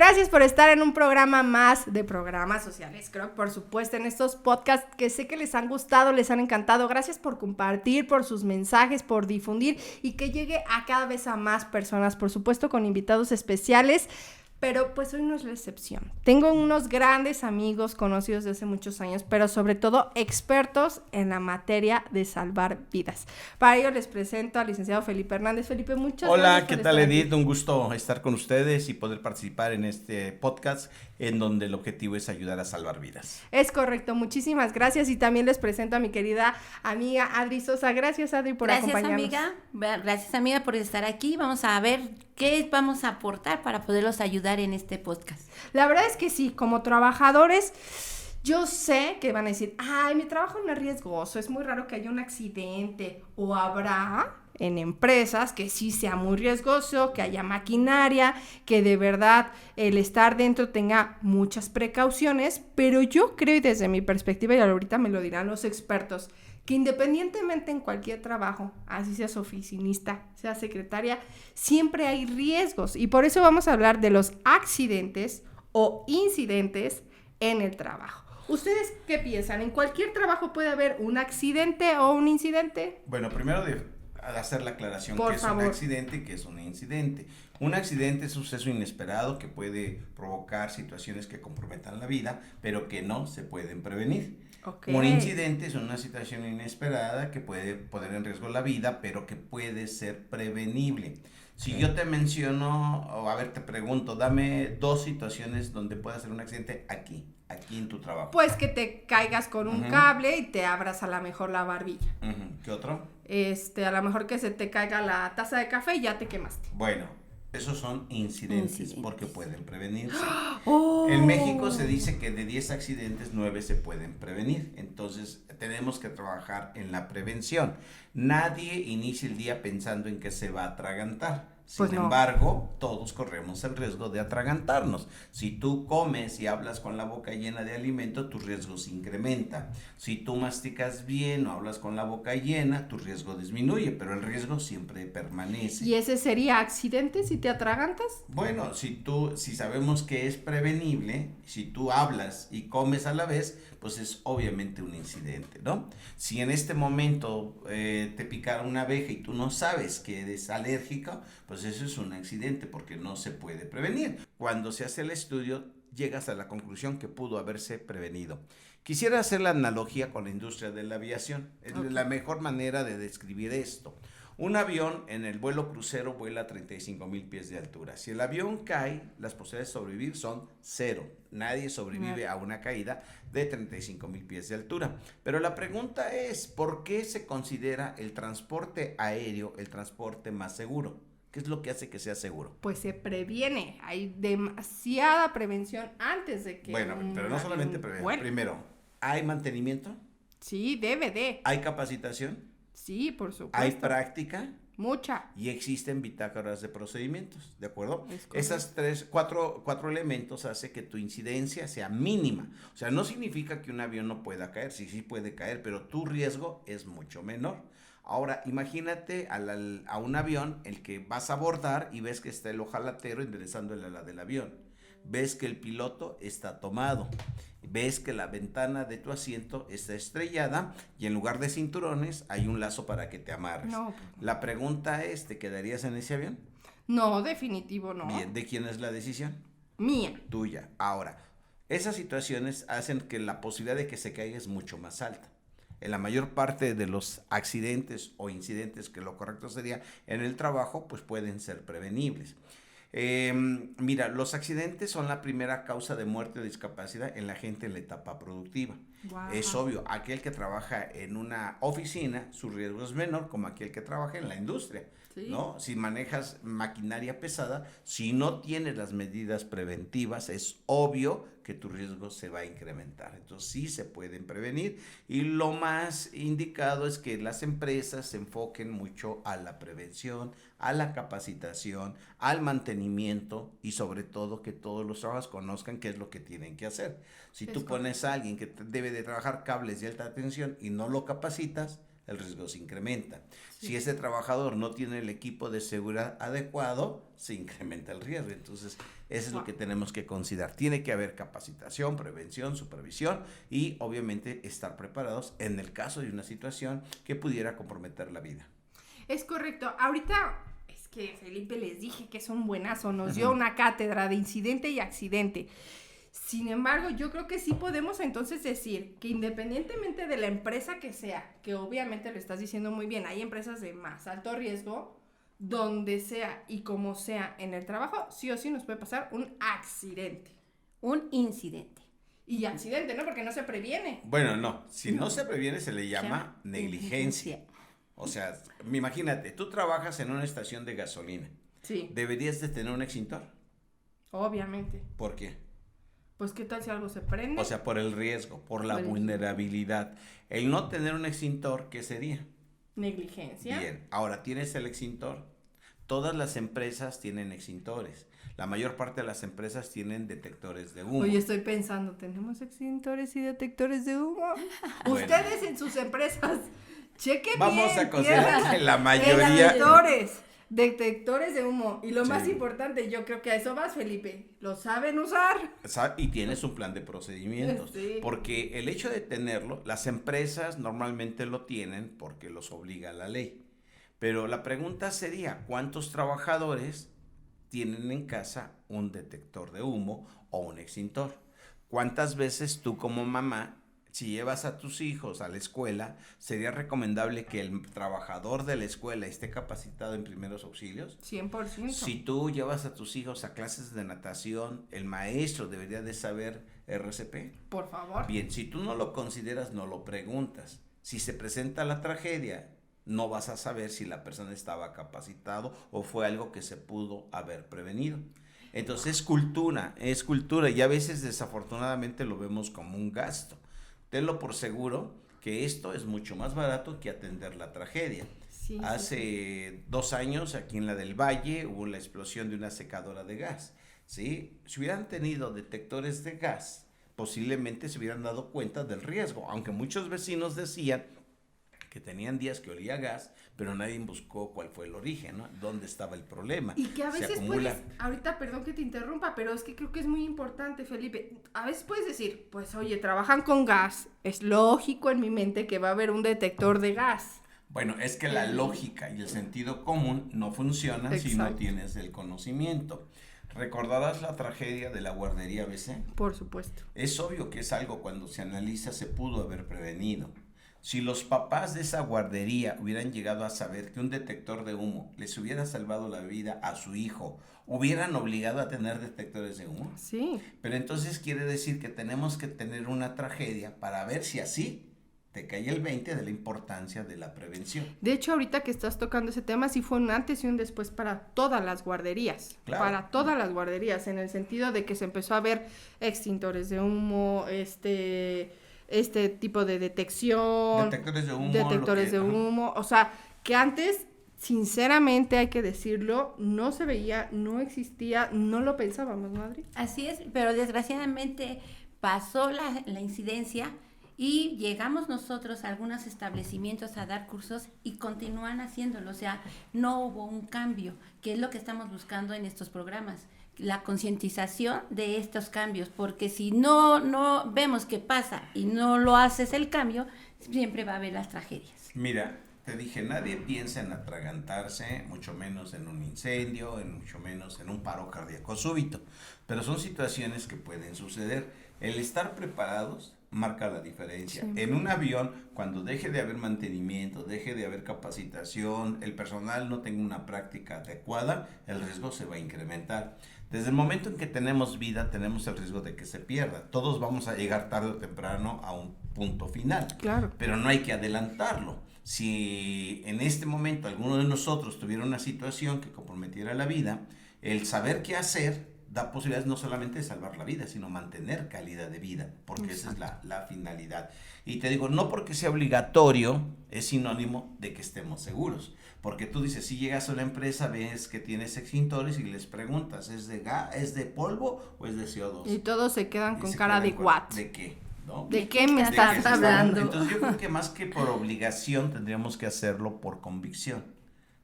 Gracias por estar en un programa más de Programas Sociales Croc, por supuesto, en estos podcasts que sé que les han gustado, les han encantado. Gracias por compartir, por sus mensajes, por difundir y que llegue a cada vez a más personas, por supuesto, con invitados especiales. Pero pues hoy no es la excepción. Tengo unos grandes amigos conocidos de hace muchos años, pero sobre todo expertos en la materia de salvar vidas. Para ello les presento al licenciado Felipe Hernández. Felipe, muchas gracias. Hola, ¿qué tal, Edith? Un gusto estar con ustedes y poder participar en este podcast en donde el objetivo es ayudar a salvar vidas. Es correcto, muchísimas gracias y también les presento a mi querida amiga Adri Sosa. Gracias, Adri, por acompañarnos. Gracias, amiga, por estar aquí. Vamos a ver qué vamos a aportar para poderlos ayudar en este podcast. La verdad es que sí, como trabajadores, yo sé que van a decir, ay, mi trabajo no es riesgoso, es muy raro que haya un accidente, o habrá en empresas que sí sea muy riesgoso, que haya maquinaria, que de verdad el estar dentro tenga muchas precauciones, pero yo creo, y desde mi perspectiva, y ahorita me lo dirán los expertos, que independientemente en cualquier trabajo, así seas oficinista, seas secretaria, siempre hay riesgos y por eso vamos a hablar de los accidentes o incidentes en el trabajo. ¿Ustedes qué piensan? ¿En cualquier trabajo puede haber un accidente o un incidente? Bueno, primero de hacer la aclaración por que favor. Es un accidente y que es un incidente. Un accidente es un suceso inesperado que puede provocar situaciones que comprometan la vida, pero que no se pueden prevenir. Okay. Un incidente es una situación inesperada que puede poner en riesgo la vida, pero que puede ser prevenible. Si yo te menciono, o a ver, te pregunto, dame 2 situaciones donde pueda ser un accidente aquí en tu trabajo. Pues que te caigas con un cable y te abras a lo mejor la barbilla. ¿Qué otro? A lo mejor que se te caiga la taza de café y ya te quemaste. Bueno, esos son incidentes porque pueden prevenirse. Oh. En México se dice que de 10 accidentes, 9 se pueden prevenir. Entonces, tenemos que trabajar en la prevención. Nadie inicia el día pensando en que se va a atragantar. Sin embargo, todos corremos el riesgo de atragantarnos. Si tú comes y hablas con la boca llena de alimento, tu riesgo se incrementa. Si tú masticas bien o hablas con la boca llena, tu riesgo disminuye, pero el riesgo siempre permanece. ¿Y ese sería accidente si te atragantas? Bueno, si sabemos que es prevenible, si tú hablas y comes a la vez, pues es obviamente un incidente, ¿no? Si en este momento te picara una abeja y tú no sabes que eres alérgico, pues eso es un accidente porque no se puede prevenir. Cuando se hace el estudio, llegas a la conclusión que pudo haberse prevenido. Quisiera hacer la analogía con la industria de la aviación. Es la mejor manera de describir esto. Un avión en el vuelo crucero vuela a 35,000 pies de altura. Si el avión cae, las posibilidades de sobrevivir son 0. Nadie sobrevive a una caída de 35,000 pies de altura. Pero la pregunta es, ¿por qué se considera el transporte aéreo el transporte más seguro? ¿Qué es lo que hace que sea seguro? Pues se previene, hay demasiada prevención antes de que... Bueno, pero no solamente prevención. Bueno. Primero, ¿hay mantenimiento? Sí, debe de. ¿Hay capacitación? Sí, por supuesto. ¿Hay práctica? Mucha. Y existen bitácoras de procedimientos, ¿de acuerdo? Esas 4 elementos hacen que tu incidencia sea mínima. O sea, no significa que un avión no pueda caer, sí puede caer, pero tu riesgo es mucho menor. Ahora, imagínate a un avión el que vas a abordar y ves que está el ojalatero enderezando el ala del avión. Ves que el piloto está tomado. Ves que la ventana de tu asiento está estrellada y en lugar de cinturones hay un lazo para que te amarres. No. La pregunta es, ¿te quedarías en ese avión? No, definitivo no. Bien, ¿de quién es la decisión? Mía. Tuya. Ahora, esas situaciones hacen que la posibilidad de que se caiga es mucho más alta. En la mayor parte de los accidentes o incidentes, que lo correcto sería en el trabajo, pues pueden ser prevenibles. Mira, los accidentes son la primera causa de muerte o discapacidad en la gente en la etapa productiva. Wow. Es obvio, aquel que trabaja en una oficina, su riesgo es menor como aquel que trabaja en la industria. ¿Sí? ¿No? Si manejas maquinaria pesada, si no tienes las medidas preventivas, es obvio que tu riesgo se va a incrementar. Entonces sí se pueden prevenir y lo más indicado es que las empresas se enfoquen mucho a la prevención, a la capacitación, al mantenimiento y sobre todo que todos los trabajadores conozcan qué es lo que tienen que hacer. Si tú pones a alguien que debe de trabajar cables de alta tensión y no lo capacitas, el riesgo se incrementa. Sí. Si ese trabajador no tiene el equipo de seguridad adecuado, se incrementa el riesgo. Entonces, eso es lo que tenemos que considerar. Tiene que haber capacitación, prevención, supervisión y obviamente estar preparados en el caso de una situación que pudiera comprometer la vida. Es correcto. Ahorita es que Felipe les dije que es un buenazo, nos dio una cátedra de incidente y accidente. Sin embargo, yo creo que sí podemos entonces decir que independientemente de la empresa que sea, que obviamente lo estás diciendo muy bien, hay empresas de más alto riesgo, donde sea y como sea en el trabajo, sí o sí nos puede pasar un accidente. Un incidente. Y accidente, ¿no? Porque no se previene. Bueno, no, si no se previene se le llama negligencia. O sea, imagínate, tú trabajas en una estación de gasolina. Sí. ¿Deberías de tener un extintor? Obviamente. ¿Por qué? Pues, ¿qué tal si algo se prende? O sea, por el riesgo, por la vulnerabilidad. El no tener un extintor, ¿qué sería? Negligencia. Bien, ahora tienes el extintor. Todas las empresas tienen extintores. La mayor parte de las empresas tienen detectores de humo. Oye, estoy pensando, ¿tenemos extintores y detectores de humo? Bueno. Ustedes en sus empresas, chequen Vamos bien. a considerar que la mayoría... Detectores de humo. Y lo más importante, yo creo que a eso vas, Felipe. ¿Lo saben usar? Y tienes un plan de procedimientos. Sí. Porque el hecho de tenerlo, las empresas normalmente lo tienen porque los obliga la ley. Pero la pregunta sería, ¿cuántos trabajadores tienen en casa un detector de humo o un extintor? ¿Cuántas veces tú como mamá, si llevas a tus hijos a la escuela, sería recomendable que el trabajador de la escuela esté capacitado en primeros auxilios? 100%. Si tú llevas a tus hijos a clases de natación, el maestro debería de saber RCP. Por favor. Bien, si tú no lo consideras, no lo preguntas. Si se presenta la tragedia, no vas a saber si la persona estaba capacitado o fue algo que se pudo haber prevenido. Entonces es cultura y a veces desafortunadamente lo vemos como un gasto. Tenlo por seguro que esto es mucho más barato que atender la tragedia. Sí, Hace 2 años aquí en la del Valle hubo la explosión de una secadora de gas, ¿sí? Si hubieran tenido detectores de gas, posiblemente se hubieran dado cuenta del riesgo, aunque muchos vecinos decían que tenían días que olía a gas, pero nadie buscó cuál fue el origen, ¿no? ¿Dónde estaba el problema? Y que a veces puedes, ahorita perdón que te interrumpa, pero es que creo que es muy importante, Felipe. A veces puedes decir, pues oye, trabajan con gas, es lógico en mi mente que va a haber un detector de gas. Bueno, es que la lógica y el sentido común no funcionan si no tienes el conocimiento. ¿Recordarás la tragedia de la guardería ABC? Por supuesto. Es obvio que es algo cuando se analiza se pudo haber prevenido. Si los papás de esa guardería hubieran llegado a saber que un detector de humo les hubiera salvado la vida a su hijo, ¿hubieran obligado a tener detectores de humo? Sí. Pero entonces quiere decir que tenemos que tener una tragedia para ver si así te cae el 20 de la importancia de la prevención. De hecho, ahorita que estás tocando ese tema, sí fue un antes y un después para todas las guarderías. Claro. Para todas las guarderías, en el sentido de que se empezó a ver extintores de humo, este tipo de detección. Detectores de humo. O sea, que antes, sinceramente hay que decirlo, no se veía, no existía, no lo pensábamos, ¿no, Adri? Así es, pero desgraciadamente pasó la incidencia y llegamos nosotros a algunos establecimientos a dar cursos y continúan haciéndolo. O sea, no hubo un cambio, que es lo que estamos buscando en estos programas. La concientización de estos cambios, porque si no vemos qué pasa y no lo haces el cambio, siempre va a haber las tragedias. Mira, te dije, nadie piensa en atragantarse, mucho menos en un incendio, mucho menos en un paro cardíaco súbito, pero son situaciones que pueden suceder. El estar preparados marca la diferencia. Sí. En un avión, cuando deje de haber mantenimiento, deje de haber capacitación, el personal no tenga una práctica adecuada, el riesgo se va a incrementar. Desde el momento en que tenemos vida, tenemos el riesgo de que se pierda. Todos vamos a llegar tarde o temprano a un punto final. Claro. Pero no hay que adelantarlo. Si en este momento alguno de nosotros tuviera una situación que comprometiera la vida, el saber qué hacer da posibilidades no solamente de salvar la vida, sino mantener calidad de vida, porque Exacto. Esa es la finalidad. Y te digo, no porque sea obligatorio, es sinónimo de que estemos seguros. Porque tú dices, si llegas a una empresa, ves que tienes extintores y les preguntas, ¿es de gas, es de polvo o es de CO2? Y todos se quedan con cara de what. ¿De qué? ¿no? ¿De qué me ¿De qué estás se está hablando? Entonces yo creo que más que por obligación tendríamos que hacerlo por convicción,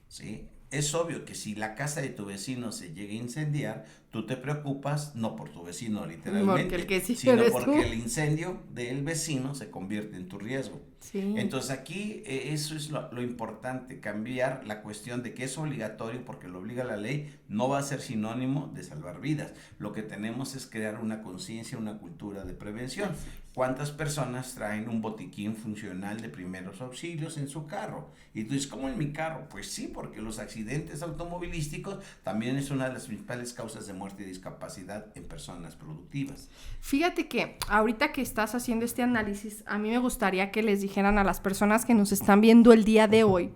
¿sí? Es obvio que si la casa de tu vecino se llega a incendiar, tú te preocupas no por tu vecino literalmente, Porque el que sí sino eres porque tú. el incendio del vecino se convierte en tu riesgo. Sí. Entonces aquí eso es lo importante, cambiar la cuestión de que es obligatorio porque lo obliga la ley, no va a ser sinónimo de salvar vidas. Lo que tenemos es crear una conciencia, una cultura de prevención. ¿Cuántas personas traen un botiquín funcional de primeros auxilios en su carro? Y tú dices, ¿cómo en mi carro? Pues sí, porque los accidentes automovilísticos también es una de las principales causas de muerte y discapacidad en personas productivas. Fíjate que ahorita que estás haciendo este análisis, a mí me gustaría que les dijeran a las personas que nos están viendo el día de hoy.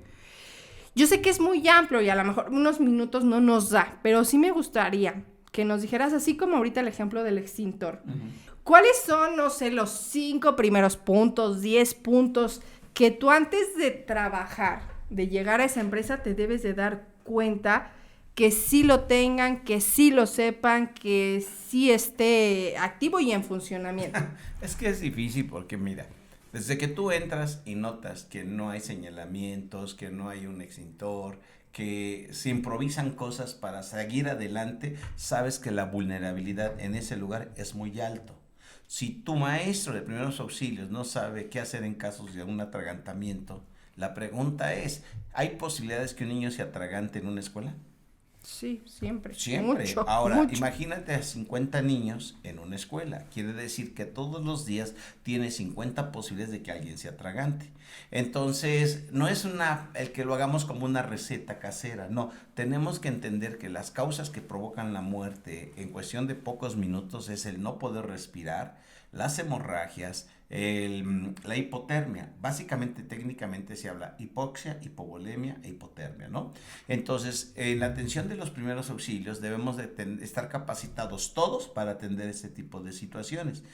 Yo sé que es muy amplio y a lo mejor unos minutos no nos da, pero sí me gustaría que nos dijeras, así como ahorita el ejemplo del extintor, ¿cuáles son, no sé, los 5 primeros puntos, 10 puntos que tú antes de trabajar, de llegar a esa empresa, te debes de dar cuenta que sí lo tengan, que sí lo sepan, que sí esté activo y en funcionamiento? Es que es difícil porque mira, desde que tú entras y notas que no hay señalamientos, que no hay un extintor, que se improvisan cosas para seguir adelante, sabes que la vulnerabilidad en ese lugar es muy alto. Si tu maestro de primeros auxilios no sabe qué hacer en casos de un atragantamiento, la pregunta es, ¿hay posibilidades que un niño se atragante en una escuela? Sí, siempre. Siempre. Mucho, Ahora, mucho. imagínate a 50 niños en una escuela. Quiere decir que todos los días tiene 50 posibilidades de que alguien se atragante. Entonces, no es el que lo hagamos como una receta casera. No, tenemos que entender que las causas que provocan la muerte en cuestión de pocos minutos es el no poder respirar, las hemorragias, la hipotermia. Básicamente, técnicamente se habla hipoxia, hipovolemia e hipotermia, ¿no? Entonces, en la atención de los primeros auxilios debemos de estar capacitados todos para atender este tipo de situaciones.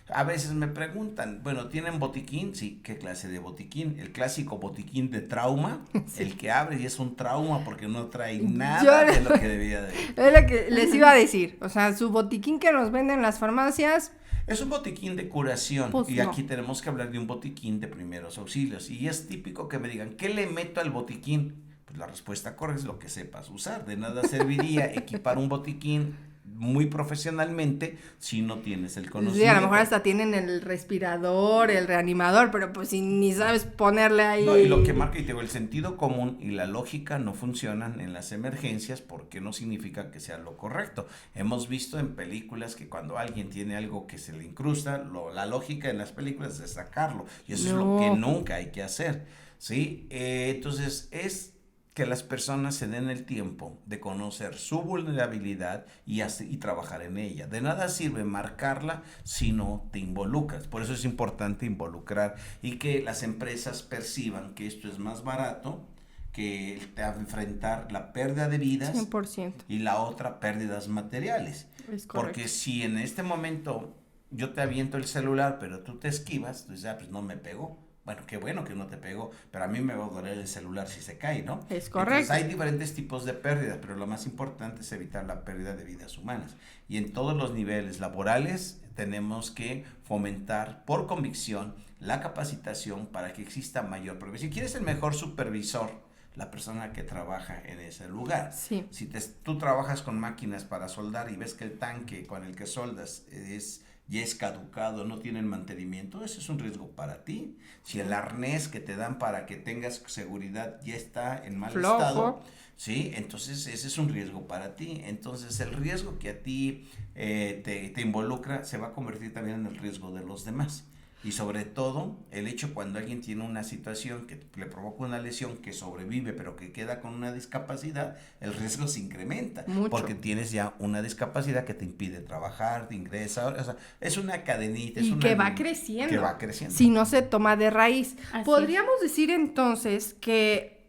A veces me preguntan, bueno, ¿tienen botiquín? Sí, ¿qué clase de botiquín? El clásico botiquín de trauma, sí. El que abre y es un trauma porque no trae nada de lo que debía de. Es lo que les iba a decir, o sea, su botiquín que nos venden en las farmacias. Es un botiquín de curación, pues y no. Aquí tenemos que hablar de un botiquín de primeros auxilios. Y es típico que me digan, ¿qué le meto al botiquín? Pues la respuesta correcta es lo que sepas usar. De nada serviría equipar un botiquín muy profesionalmente si no tienes el conocimiento. Sí, a lo mejor hasta tienen el respirador, el reanimador, pero pues si ni sabes ponerle ahí. No, y lo que marca, y te digo, el sentido común y la lógica no funcionan en las emergencias porque no significa que sea lo correcto. Hemos visto en películas que cuando alguien tiene algo que se le incrusta, la lógica en las películas es sacarlo, y eso es lo que nunca hay que hacer, ¿sí? Entonces es que las personas se den el tiempo de conocer su vulnerabilidad y trabajar en ella. De nada sirve marcarla si no te involucras. Por eso es importante involucrar y que las empresas perciban que esto es más barato que enfrentar la pérdida de vidas 100%. Y la otra pérdidas materiales. Es correcto. Porque si en este momento yo te aviento el celular pero tú te esquivas, pues ya pues no me pegó. Bueno, qué bueno que no te pegó, pero a mí me va a doler el celular si se cae, ¿no? Es correcto. Entonces hay diferentes tipos de pérdidas, pero lo más importante es evitar la pérdida de vidas humanas. Y en todos los niveles laborales tenemos que fomentar por convicción la capacitación para que exista mayor prevención. ¿Quién es el mejor supervisor? La persona que trabaja en ese lugar. Sí. Si tú trabajas con máquinas para soldar y ves que el tanque con el que soldas ya es caducado, no tienen mantenimiento, eso es un riesgo para ti. Si el arnés que te dan para que tengas seguridad ya está en mal estado, ¿sí? Entonces ese es un riesgo para ti. Entonces el riesgo que a ti te involucra se va a convertir también en el riesgo de los demás. Y sobre todo, el hecho cuando alguien tiene una situación que le provoca una lesión, que sobrevive, pero que queda con una discapacidad, el riesgo se incrementa. Mucho. Porque tienes ya una discapacidad que te impide trabajar, te ingresa, o sea, es una cadenita. Y que va creciendo. Que va creciendo. Si no se toma de raíz. Así Podríamos decir entonces que,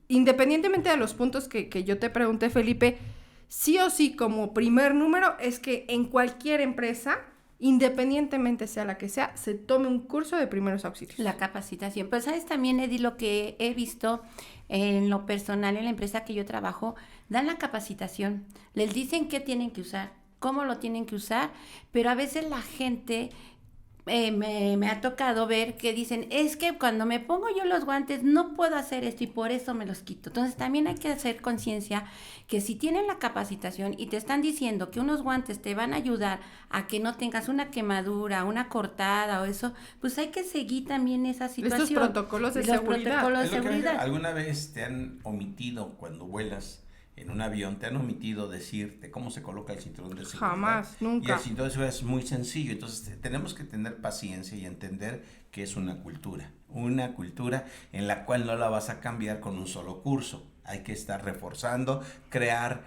independientemente de los puntos que yo te pregunté, Felipe, sí o sí como primer número es que en cualquier empresa, independientemente sea la que sea, se tome un curso de primeros auxilios. La capacitación. Pues sabes también, Eddie, lo que he visto en lo personal en la empresa que yo trabajo, dan la capacitación, les dicen qué tienen que usar, cómo lo tienen que usar, pero a veces la gente me ha tocado ver que dicen, es que cuando me pongo yo los guantes no puedo hacer esto y por eso me los quito. Entonces también hay que hacer conciencia que si tienen la capacitación y te están diciendo que unos guantes te van a ayudar a que no tengas una quemadura, una cortada o eso, pues hay que seguir también esa situación. Estos protocolos de seguridad. ¿Alguna vez te han omitido cuando vuelas en un avión, te han omitido decirte cómo se coloca el cinturón de seguridad? Jamás, nunca. Y el cinturón de seguridad es muy sencillo, entonces tenemos que tener paciencia y entender que es una cultura en la cual no la vas a cambiar con un solo curso. Hay que estar reforzando, crear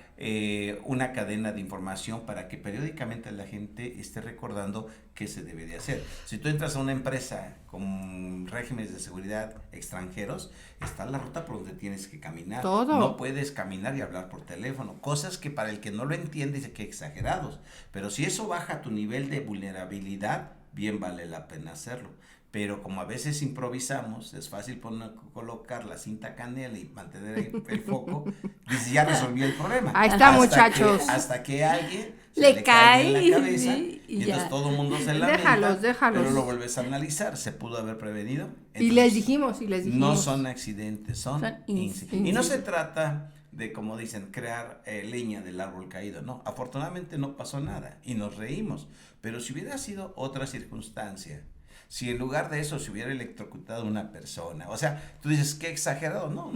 una cadena de información para que periódicamente la gente esté recordando qué se debe de hacer. Si tú entras a una empresa con regímenes de seguridad extranjeros, está la ruta por donde tienes que caminar. Todo. No puedes caminar y hablar por teléfono. Cosas que para el que no lo entiende dice que exagerados. Pero si eso baja tu nivel de vulnerabilidad, bien vale la pena hacerlo. Pero como a veces improvisamos, es fácil colocar la cinta canela y mantener el foco, dice, ya resolví el problema. Ahí está, muchachos. Hasta que alguien le cae en la cabeza, y entonces todo el mundo se lamenta, déjalos. pero lo vuelves a analizar, ¿se pudo haber prevenido? Entonces, y les dijimos. No son accidentes, son incidentes. Y no incidentes. se trata de, como dicen, crear leña del árbol caído, no, afortunadamente no pasó nada y nos reímos, pero si hubiera sido otra circunstancia, si en lugar de eso se hubiera electrocutado una persona, o sea, tú dices, qué exagerado, no,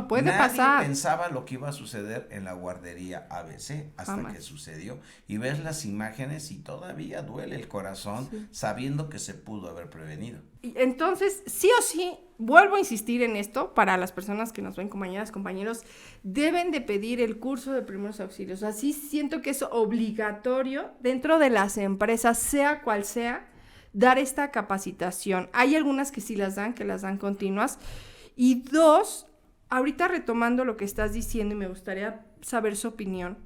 puede pasar. Nadie pensaba lo que iba a suceder en la guardería ABC hasta Jamás. que sucedió, y ves las imágenes y todavía duele el corazón sabiendo que se pudo haber prevenido. Entonces, sí o sí, vuelvo a insistir en esto, para las personas que nos ven, compañeras, compañeros, deben de pedir el curso de primeros auxilios. Así siento que es obligatorio dentro de las empresas, sea cual sea, dar esta capacitación. Hay algunas que sí las dan, que las dan continuas. Y dos, ahorita retomando lo que estás diciendo y me gustaría saber su opinión,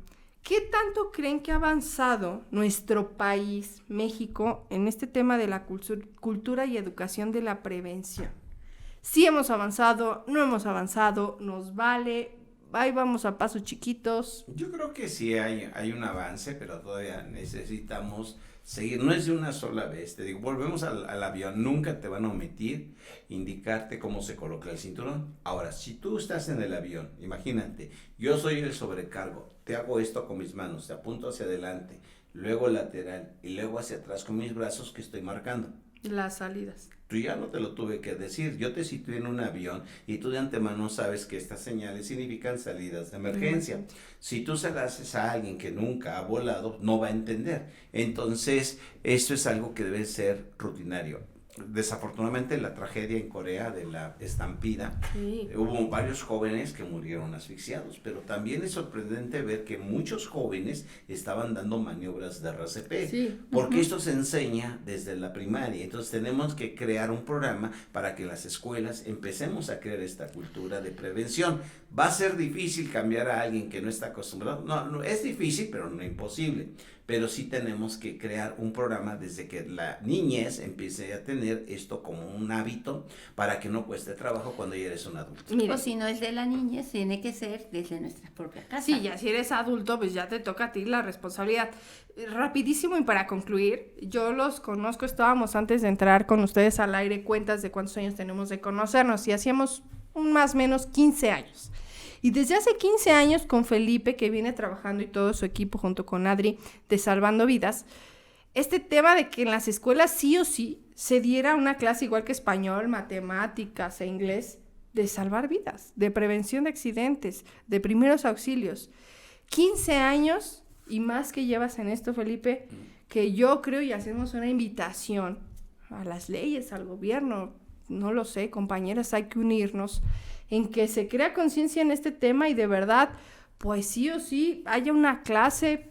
¿qué tanto creen que ha avanzado nuestro país, México, en este tema de la cultura y educación de la prevención? Sí hemos avanzado, no hemos avanzado, nos vale, ahí vamos a pasos chiquitos. Yo creo que sí hay un avance, pero todavía necesitamos seguir, no es de una sola vez, te digo, volvemos al avión, nunca te van a omitir indicarte cómo se coloca el cinturón. Ahora, si tú estás en el avión, imagínate, yo soy el sobrecargo, te hago esto con mis manos, te apunto hacia adelante, luego lateral y luego hacia atrás con mis brazos que estoy marcando. Las salidas. Tú ya no te lo tuve que decir, yo te situé en un avión y tú de antemano sabes que estas señales significan salidas de emergencia. Si tú se las haces a alguien que nunca ha volado, no va a entender. Entonces, esto es algo que debe ser rutinario. Desafortunadamente, la tragedia en Corea de la estampida, hubo varios jóvenes que murieron asfixiados, pero también es sorprendente ver que muchos jóvenes estaban dando maniobras de RCP, porque esto se enseña desde la primaria. Entonces tenemos que crear un programa para que en las escuelas empecemos a crear esta cultura de prevención. ¿Va a ser difícil cambiar a alguien que no está acostumbrado? No, es difícil, pero no imposible. Pero sí tenemos que crear un programa desde que la niñez empiece a tener esto como un hábito para que no cueste trabajo cuando ya eres un adulto. O si no es de la niñez, tiene que ser desde nuestra propia casa. Sí, ya si eres adulto, pues ya te toca a ti la responsabilidad. Rapidísimo y para concluir, yo los conozco, estábamos antes de entrar con ustedes al aire cuentas de cuántos años tenemos de conocernos y hacíamos más o menos 15 años. Y desde hace 15 años con Felipe, que viene trabajando y todo su equipo junto con Adri de Salvando Vidas, este tema de que en las escuelas sí o sí se diera una clase igual que español, matemáticas e inglés, de salvar vidas, de prevención de accidentes, de primeros auxilios. 15 años y más que llevas en esto, Felipe, que yo creo y hacemos una invitación a las leyes, al gobierno, no lo sé, compañeras, hay que unirnos en que se crea conciencia en este tema y de verdad, pues sí o sí, haya una clase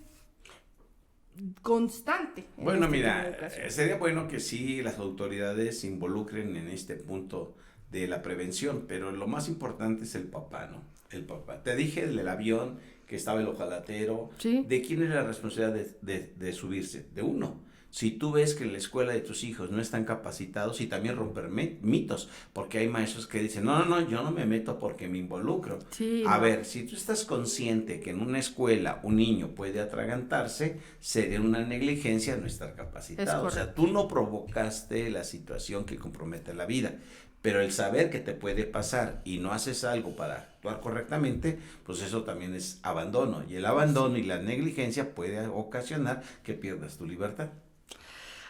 constante. Bueno, mira, sería bueno que sí las autoridades se involucren en este punto de la prevención, pero lo más importante es el papá, ¿no? El papá. Te dije del avión que estaba el ojalatero, Sí. ¿de quién es la responsabilidad de subirse? De uno. Si tú ves que en la escuela de tus hijos no están capacitados, y también romper mitos, porque hay maestros que dicen, no, yo no me meto porque me involucro. Sí, A ver, si tú estás consciente que en una escuela un niño puede atragantarse, sería una negligencia no estar capacitado. O sea, tú no provocaste la situación que compromete la vida, pero el saber que te puede pasar y no haces algo para actuar correctamente, pues eso también es abandono. Y el abandono y la negligencia puede ocasionar que pierdas tu libertad.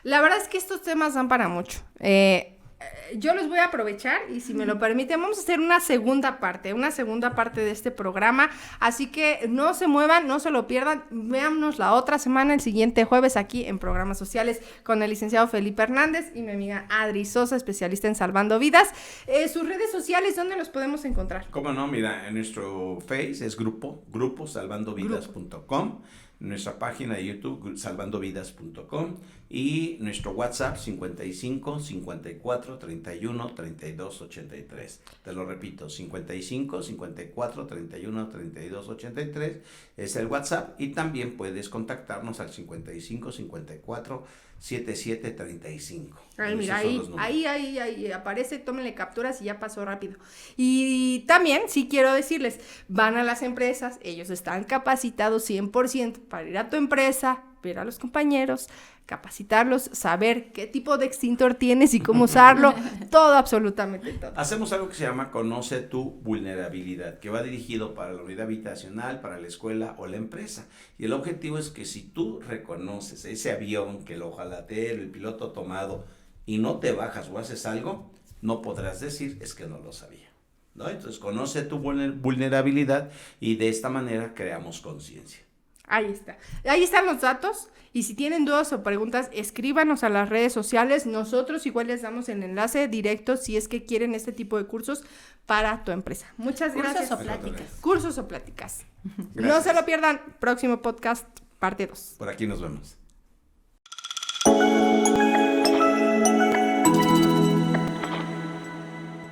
La verdad es que estos temas dan para mucho. Yo los voy a aprovechar y si me lo permiten, vamos a hacer una segunda parte de este programa. Así que no se muevan, no se lo pierdan. Véannos la otra semana, el siguiente jueves, aquí en Programas Sociales con el licenciado Felipe Hernández y mi amiga Adri Sosa, especialista en Salvando Vidas. Sus redes sociales, ¿dónde los podemos encontrar? ¿Cómo no? Mira, en nuestro Face es grupo salvandovidas.com. Nuestra página de YouTube, salvandovidas.com, y nuestro WhatsApp 55 54 31 32 83. Te lo repito, 55 54 31 32 83 es el WhatsApp, y también puedes contactarnos al 55 54 77 35. Ay, mira, ahí aparece, tómenle capturas y ya pasó rápido. Y también, sí quiero decirles, van a las empresas, ellos están capacitados 100% para ir a tu empresa, ver a los compañeros, capacitarlos, saber qué tipo de extintor tienes y cómo usarlo, todo, absolutamente todo. Hacemos algo que se llama Conoce tu vulnerabilidad, que va dirigido para la unidad habitacional, para la escuela o la empresa. Y el objetivo es que si tú reconoces ese avión, que el ojalatero, el piloto tomado, y no te bajas o haces algo, no podrás decir es que no lo sabía, ¿no? Entonces conoce tu vulnerabilidad y de esta manera creamos conciencia. Ahí está. Ahí están los datos. Y si tienen dudas o preguntas, escríbanos a las redes sociales. Nosotros igual les damos el enlace directo si es que quieren este tipo de cursos para tu empresa. Muchas gracias. Cursos o pláticas. Gracias. No se lo pierdan. Próximo podcast, parte 2. Por aquí nos vemos.